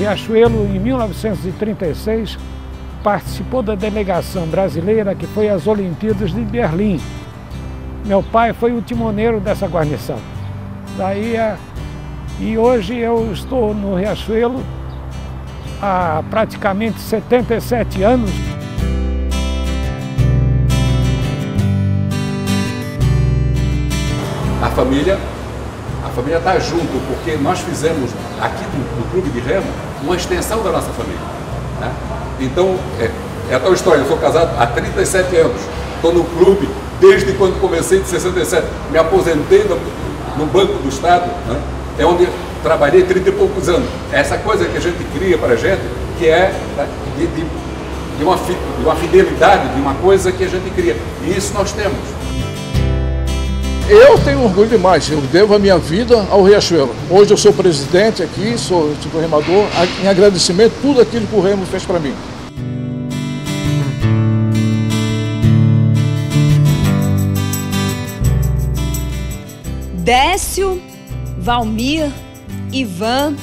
Riachuelo, em 1936, participou da delegação brasileira que foi às Olimpíadas de Berlim. Meu pai foi o timoneiro dessa guarnição. E hoje eu estou no Riachuelo há praticamente 77 anos. A família está junto, porque nós fizemos aqui no Clube de Remo uma extensão da nossa família, né? Então, é a tal história, eu sou casado há 37 anos, estou no clube desde quando comecei, de 67, me aposentei no Banco do Estado, né? É onde trabalhei 30 e poucos anos. Essa coisa que a gente cria para a gente, que é, né, de uma fidelidade, de uma coisa que a gente cria, e isso nós temos. Eu tenho orgulho demais, eu devo a minha vida ao Riachuelo. Hoje eu sou presidente aqui, sou tipo remador, em agradecimento a tudo aquilo que o Remo fez para mim. Décio, Valmir, Ivan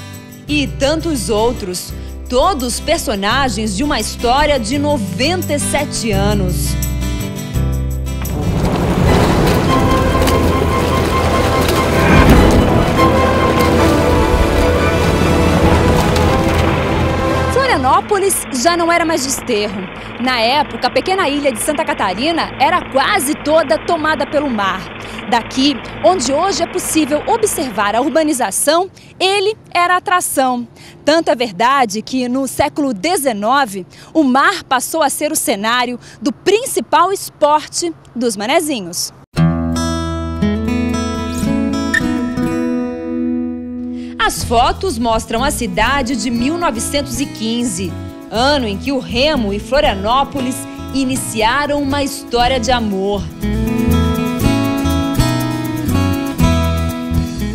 e tantos outros, todos personagens de uma história de 97 anos. Florianópolis já não era mais desterro. Na época, a pequena ilha de Santa Catarina era quase toda tomada pelo mar. Daqui, onde hoje é possível observar a urbanização, ele era atração. Tanto é verdade que, no século XIX, o mar passou a ser o cenário do principal esporte dos manezinhos. As fotos mostram a cidade de 1915, ano em que o Remo e Florianópolis iniciaram uma história de amor.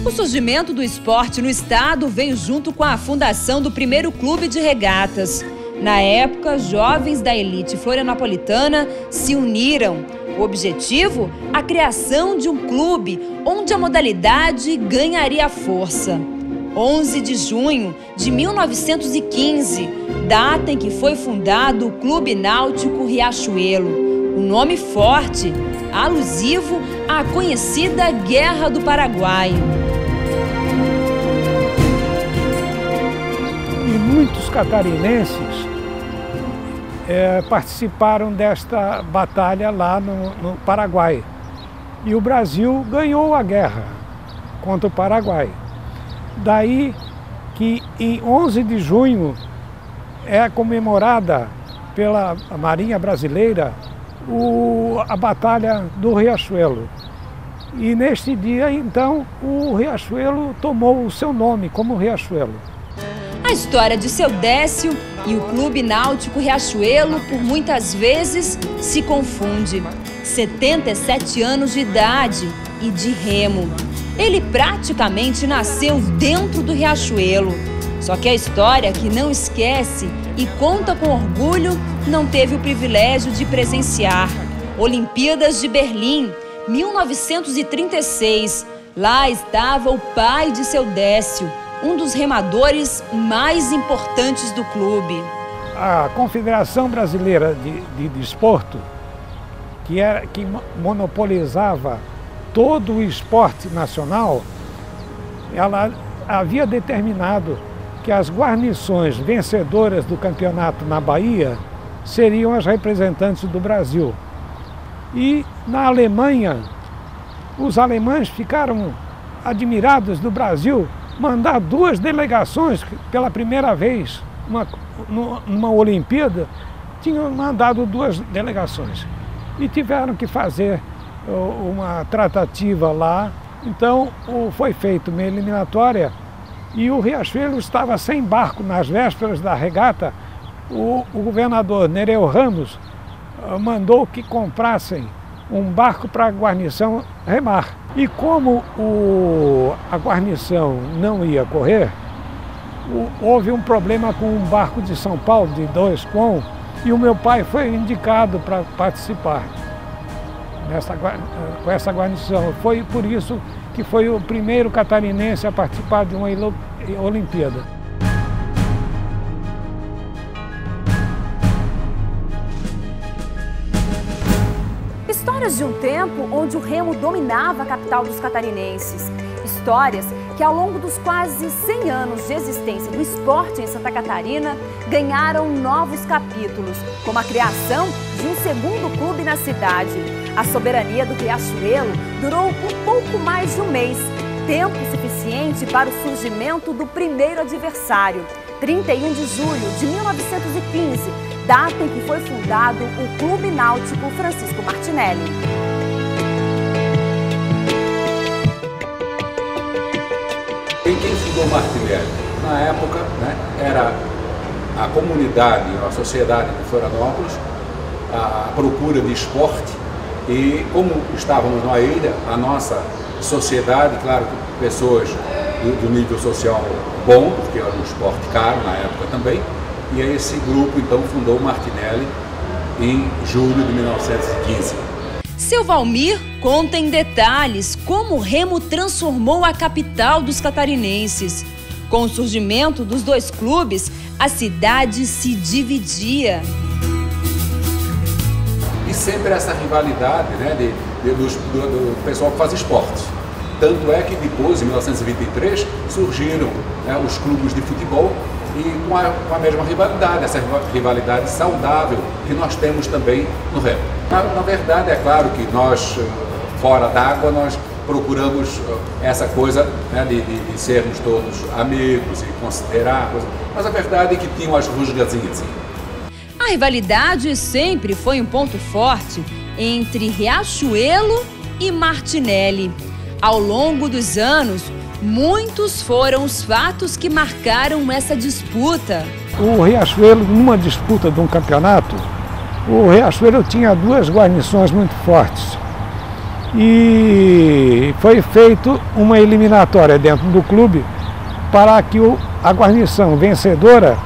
O surgimento do esporte no estado veio junto com a fundação do primeiro clube de regatas. Na época, jovens da elite florianopolitana se uniram. O objetivo? A criação de um clube onde a modalidade ganharia força. 11 de junho de 1915, data em que foi fundado o Clube Náutico Riachuelo. Um nome forte, alusivo à conhecida Guerra do Paraguai. E muitos catarinenses participaram desta batalha lá no Paraguai. E o Brasil ganhou a guerra contra o Paraguai. Daí que em 11 de junho é comemorada pela Marinha Brasileira a Batalha do Riachuelo. E neste dia, então, o Riachuelo tomou o seu nome como Riachuelo. A história de seu Décio e o Clube Náutico Riachuelo, por muitas vezes, se confunde. 77 anos de idade e de remo. Ele praticamente nasceu dentro do Riachuelo. Só que a história que não esquece e conta com orgulho não teve o privilégio de presenciar. Olimpíadas de Berlim, 1936. Lá estava o pai de seu Décio, um dos remadores mais importantes do clube. A Confederação Brasileira de Desporto, que monopolizava todo o esporte nacional, ela havia determinado que as guarnições vencedoras do campeonato na Bahia seriam as representantes do Brasil. E na Alemanha, os alemães ficaram admirados do Brasil mandar duas delegações, pela primeira vez, numa Olimpíada, tinham mandado duas delegações. E tiveram que fazer uma tratativa lá. Então foi feita uma eliminatória e o Riachuelo estava sem barco nas vésperas da regata. O governador Nereu Ramos mandou que comprassem um barco para a guarnição remar. E como a guarnição não ia correr, houve um problema com um barco de São Paulo, de 2 pom, e o meu pai foi indicado para participar com essa guarnição. Foi por isso que foi o primeiro catarinense a participar de uma Olimpíada. Histórias de um tempo onde o remo dominava a capital dos catarinenses. Histórias que, ao longo dos quase 100 anos de existência do esporte em Santa Catarina, ganharam novos capítulos, como a criação de um segundo clube na cidade. A soberania do Riachuelo durou por pouco mais de um mês, tempo suficiente para o surgimento do primeiro adversário, 31 de julho de 1915, data em que foi fundado o Clube Náutico Francisco Martinelli. Quem fundou Martinelli? Na época, né, era a comunidade, a sociedade de Florianópolis, a procura de esporte, e como estávamos numa ilha, a nossa sociedade, claro que pessoas do nível social bom, porque era um esporte caro na época também, e aí esse grupo então fundou o Martinelli em julho de 1915. Seu Valmir conta em detalhes como o remo transformou a capital dos catarinenses. Com o surgimento dos dois clubes, a cidade se dividia. E sempre essa rivalidade, né, do pessoal que faz esporte. Tanto é que depois, em 1923, surgiram, né, os clubes de futebol e com a mesma rivalidade, essa rivalidade saudável que nós temos também no remo. Na verdade, é claro que nós, fora d'água, nós procuramos essa coisa, né, de sermos todos amigos e considerar, mas a verdade é que tinham as rusgazinhas. A rivalidade sempre foi um ponto forte entre Riachuelo e Martinelli. Ao longo dos anos, muitos foram os fatos que marcaram essa disputa. O Riachuelo, numa disputa de um campeonato, o Riachuelo tinha duas guarnições muito fortes. E foi feita uma eliminatória dentro do clube para que a guarnição vencedora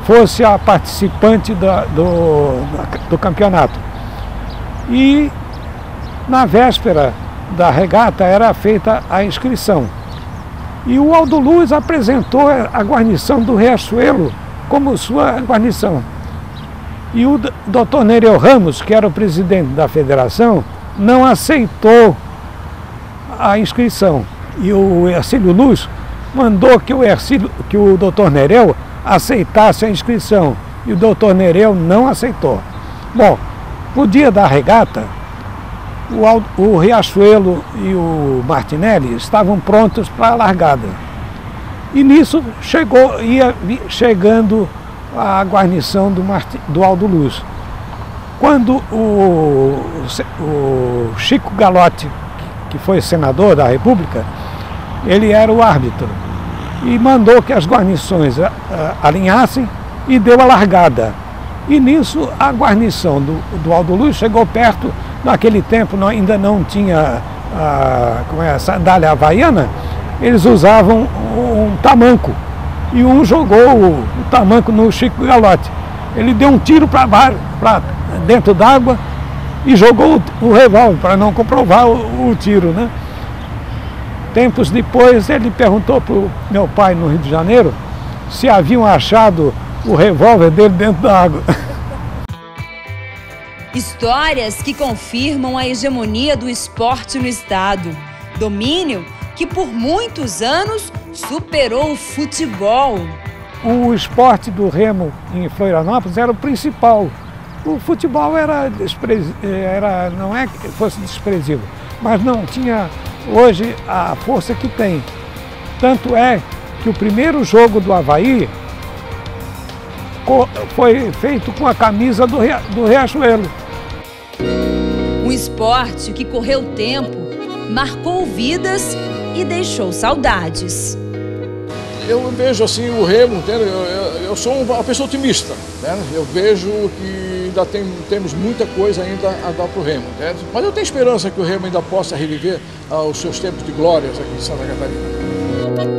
fosse a participante do campeonato. E na véspera da regata era feita a inscrição. E o Aldo Luz apresentou a guarnição do Riachuelo como sua guarnição. E o Dr. Nereu Ramos, que era o presidente da federação, não aceitou a inscrição. E o Hercílio Luz mandou que o Dr. Nereu aceitasse a inscrição. E o Dr. Nereu não aceitou. Bom, no dia da regata, o Riachuelo e o Martinelli estavam prontos para a largada. E nisso ia chegando a guarnição do Aldo Luz. Quando o Chico Galotti, que foi senador da República, ele era o árbitro e mandou que as guarnições alinhassem e deu a largada. E nisso a guarnição do Aldo Luz chegou perto. Naquele tempo ainda não tinha a sandália havaiana, eles usavam um tamanco. E um jogou o tamanco no Chico Galotti. Ele deu um tiro para dentro d'água e jogou o revólver para não comprovar o tiro, né? Tempos depois ele perguntou para o meu pai no Rio de Janeiro se haviam achado o revólver dele dentro da água. Histórias que confirmam a hegemonia do esporte no estado. Domínio que por muitos anos superou o futebol. O esporte do remo em Florianópolis era o principal. O futebol não é que fosse desprezível, mas não tinha hoje a força que tem. Tanto é que o primeiro jogo do Avaí foi feito com a camisa do Riachuelo. Um esporte que correu tempo, marcou vidas e deixou saudades. Eu vejo assim o remo, entende? Eu sou uma pessoa otimista, né? Eu vejo que ainda temos muita coisa ainda a dar para o remo, entende? Mas eu tenho esperança que o remo ainda possa reviver os seus tempos de glórias aqui em Santa Catarina.